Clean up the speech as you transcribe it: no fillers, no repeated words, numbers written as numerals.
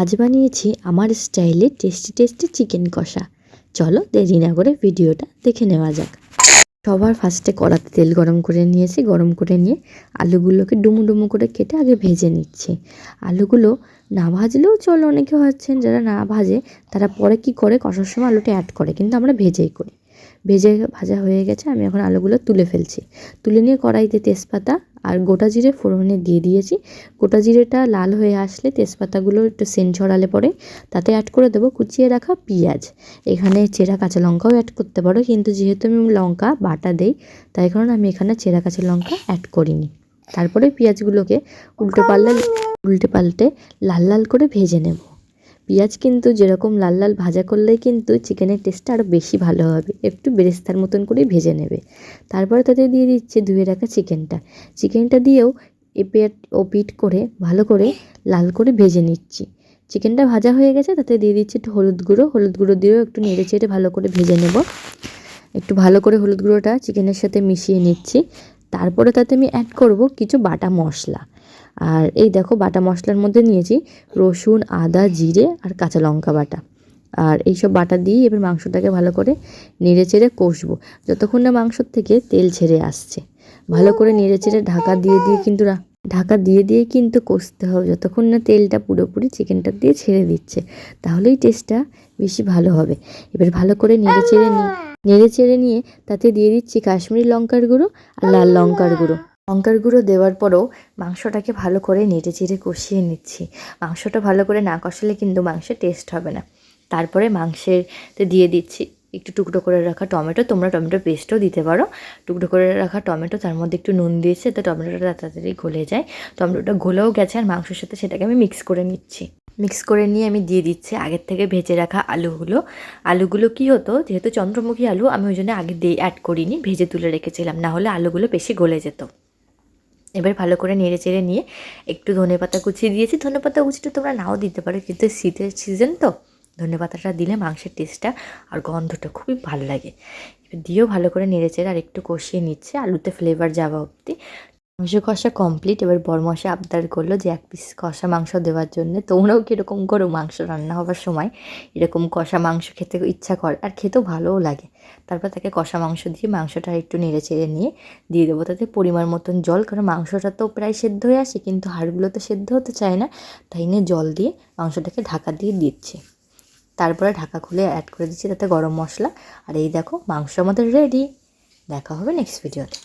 আজ বানিয়েছি আমার স্টাইলে টেস্টি টেস্টি চিকেন কষা। চলো দেরি না করে ভিডিওটা দেখে নেওয়া যাক। সবার ফার্স্টে কড়াতে তেল গরম করে নিয়েছি। গরম করে নিয়ে আলুগুলোকে ডুমো ডুমো করে কেটে আগে ভেজে নিচ্ছি। আলুগুলো না ভাজলেও চলো, অনেকে আছেন যারা না ভাজে তারা পরে কি করে কষার সময় আলুটা অ্যাড করে, কিন্তু আমরা ভেজেই করি। ভাজা হয়ে গেছে, আমি এখন আলুগুলো তুলে ফেলছি। তুলে নিয়ে কড়াইতে তেজপাতা আর গোটা জিরে ফোড়নে দিয়ে দিয়েছি। গোটা জিরেটা লাল হয়ে আসলে তেজপাতাগুলো একটু সেন্ট ছড়ালে পরে তাতে অ্যাড করে দেবো কুচিয়ে রাখা পেঁয়াজ। এখানে চেরা কাঁচা লঙ্কাও অ্যাড করতে পারো, কিন্তু যেহেতু আমি লঙ্কা বাটা দেই তাই কারণে আমি এখানে চেরা কাঁচা লঙ্কা অ্যাড করিনি। তারপরে পেঁয়াজগুলোকে উল্টে পাল্টে লাল লাল করে ভেজে নেব। পেঁয়াজ কিন্তু যেরকম লাল লাল ভাজা করলেই কিন্তু চিকেনের টেস্টটা আরও বেশি ভালো হবে। একটু বেরেস্তার মতন করেই ভেজে নেবে। তারপরে তাতে দিয়ে দিচ্ছে ধুয়ে রাখা চিকেনটা দিয়েও ও পিঠ করে ভালো করে লাল করে ভেজে নিচ্ছি। চিকেনটা ভাজা হয়ে গেছে, তাতে দিয়ে দিচ্ছি একটু হলুদ গুঁড়ো দিয়েও একটু নেড়ে চেড়ে ভালো করে ভেজে নেব। একটু ভালো করে হলুদ গুঁড়োটা চিকেনের সাথে মিশিয়ে নিচ্ছি। তারপরে তাতে আমি অ্যাড করব কিছু বাটা মশলা। আর এই দেখো, বাটা মশলার মধ্যে নিয়েছি রসুন, আদা, জিরে আর কাঁচা লঙ্কা বাটা। আর এইসব বাটা দিয়ে এবার মাংসটাকে ভালো করে নেড়ে চেড়ে কষবো যতক্ষণ না মাংসর থেকে তেল ছেড়ে আসছে। ভালো করে নেড়ে চেড়ে ঢাকা দিয়ে কিন্তু কষতে হবে যতক্ষণ না তেলটা পুরোপুরি চিকেনটা দিয়ে ছেড়ে দিচ্ছে, তাহলেই টেস্টটা বেশি ভালো হবে। এবার ভালো করে নেড়ে চেড়ে নিয়ে তাতে দিয়ে দিচ্ছি কাশ্মীরি লঙ্কার গুঁড়ো আর লাল লঙ্কার গুঁড়ো দেওয়ার পরেও মাংসটাকে ভালো করে নেড়ে চেড়ে কষিয়ে নিচ্ছি। মাংসটা ভালো করে না কষালে কিন্তু মাংসের টেস্ট হবে না। তারপরে মাংসেতে দিয়ে দিচ্ছি একটু টুকরো করে রাখা টমেটো। তোমরা টমেটো পেস্টও দিতে পারো। টুকরো করে রাখা টমেটো, তার মধ্যে একটু নুন দিয়েছি যাতে টমেটোটা তাড়াতাড়ি গলে যায়। টমেটোটা গলেও গেছে আর মাংসের সাথে সেটাকে আমি মিক্স করে নিচ্ছি। মিক্স করে নিয়ে আমি দিয়ে দিচ্ছি আগের থেকে ভেজে রাখা আলুগুলো কি হতো, যেহেতু চন্দ্রমুখী আলু আমি ওই জন্য আগে দিয়ে অ্যাড করিনি, ভেজে তুলে রেখেছিলাম, না হলে আলুগুলো বেশি গলে যেত। এবার ভালো করে নেড়ে চেড়ে নিয়ে একটু ধনেপাতা কুচি দিয়েছি। ধনেপাতা কুচিটা তোমরা নাও দিতে পারো, কিন্তু শীতের সিজন তো ধনেপাতাটা দিলে মাংসের টেস্টটা আর গন্ধটা খুবই ভালো লাগে। এবার দিয়েও ভালো করে নেড়ে চেড়ে আর একটু কষিয়ে নিচ্ছে আলুতে ফ্লেভার যাওয়া অবধি। মাংস কষা কমপ্লিট। এবার বরমশাই আবদার করলো যে 1 পিস কষা মাংস দেওয়ার জন্য। তোমরাও কীরকম করো মাংস রান্না হওয়ার সময় এরকম কষা মাংস খেতে ইচ্ছা করে, আর খেতেও ভালোও লাগে। তারপর তাকে কষা মাংস দিয়ে মাংসটা একটু নেড়ে চেড়ে নিয়ে দিয়ে দেবো তাতে পরিমাণ মতন জল, কারণ মাংসটা তো প্রায় সেদ্ধ হয়ে আসে কিন্তু হাড়গুলো তো সেদ্ধ হতে চায় না, তাই নিয়ে জল দিয়ে মাংসটাকে ঢাকা দিয়ে দিচ্ছি। তারপরে ঢাকা খুলে অ্যাড করে দিচ্ছি তাতে গরম মশলা। আর এই দেখো মাংস আমাদের রেডি। দেখা হবে নেক্সট ভিডিওতে।